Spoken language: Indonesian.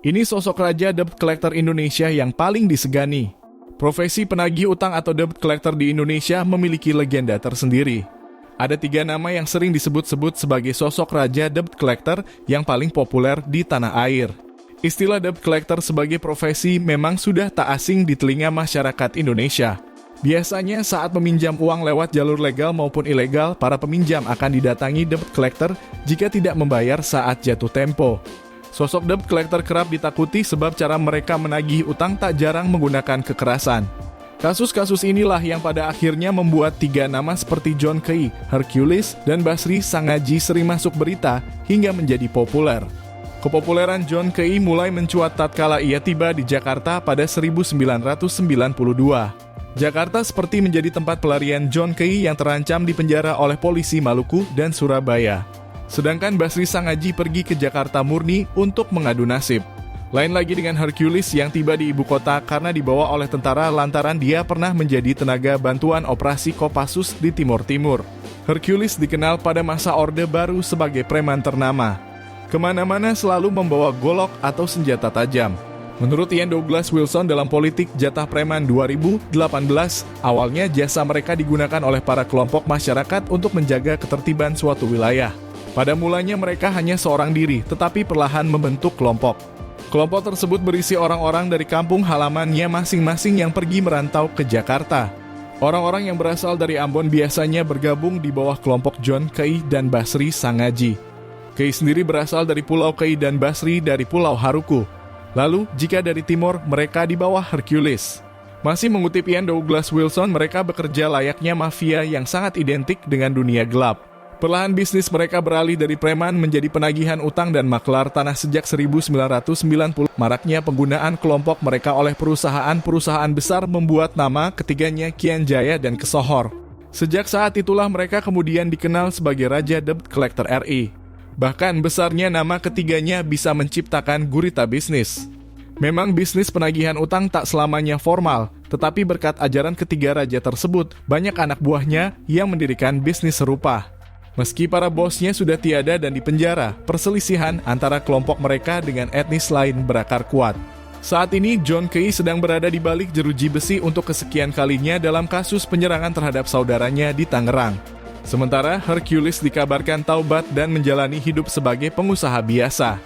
Ini sosok raja debt collector Indonesia yang paling disegani. Profesi penagih utang atau debt collector di Indonesia memiliki legenda tersendiri. Ada 3 nama yang sering disebut-sebut sebagai sosok raja debt collector yang paling populer di tanah air. Istilah debt collector sebagai profesi memang sudah tak asing di telinga masyarakat Indonesia. Biasanya saat meminjam uang lewat jalur legal maupun ilegal, para peminjam akan didatangi debt collector jika tidak membayar saat jatuh tempo. Sosok debt collector kerap ditakuti sebab cara mereka menagih utang tak jarang menggunakan kekerasan. Kasus-kasus inilah yang pada akhirnya membuat 3 nama seperti John Key, Hercules, dan Basri Sangaji sering masuk berita hingga menjadi populer. Kepopuleran John Key mulai mencuat tatkala ia tiba di Jakarta pada 1992. Jakarta seperti menjadi tempat pelarian John Key yang terancam dipenjara oleh polisi Maluku dan Surabaya. Sedangkan Basri Sangaji pergi ke Jakarta murni untuk mengadu nasib. Lain lagi dengan Hercules yang tiba di ibu kota karena dibawa oleh tentara lantaran dia pernah menjadi tenaga bantuan operasi Kopassus di Timur Timur. Hercules dikenal pada masa Orde Baru sebagai preman ternama. Kemana-mana selalu membawa golok atau senjata tajam. Menurut Ian Douglas Wilson dalam Politik Jatah Preman 2018, awalnya jasa mereka digunakan oleh para kelompok masyarakat untuk menjaga ketertiban suatu wilayah. Pada mulanya mereka hanya seorang diri, tetapi perlahan membentuk kelompok. Kelompok tersebut berisi orang-orang dari kampung halamannya masing-masing yang pergi merantau ke Jakarta. Orang-orang yang berasal dari Ambon biasanya bergabung di bawah kelompok John Key dan Basri Sangaji. Key sendiri berasal dari Pulau Key dan Basri dari Pulau Haruku. Lalu, jika dari timur, mereka di bawah Hercules. Masih mengutip Ian Douglas Wilson, mereka bekerja layaknya mafia yang sangat identik dengan dunia gelap. Perlahan bisnis mereka beralih dari preman menjadi penagihan utang dan maklar tanah sejak 1990. Maraknya penggunaan kelompok mereka oleh perusahaan-perusahaan besar membuat nama ketiganya kian jaya dan kesohor. Sejak saat itulah mereka kemudian dikenal sebagai Raja Debt Collector RI. Bahkan besarnya nama ketiganya bisa menciptakan gurita bisnis. Memang bisnis penagihan utang tak selamanya formal, tetapi berkat ajaran ketiga raja tersebut, banyak anak buahnya yang mendirikan bisnis serupa. Meski para bosnya sudah tiada dan dipenjara, perselisihan antara kelompok mereka dengan etnis lain berakar kuat. Saat ini, John Key sedang berada di balik jeruji besi untuk kesekian kalinya dalam kasus penyerangan terhadap saudaranya di Tangerang. Sementara Hercules dikabarkan taubat dan menjalani hidup sebagai pengusaha biasa.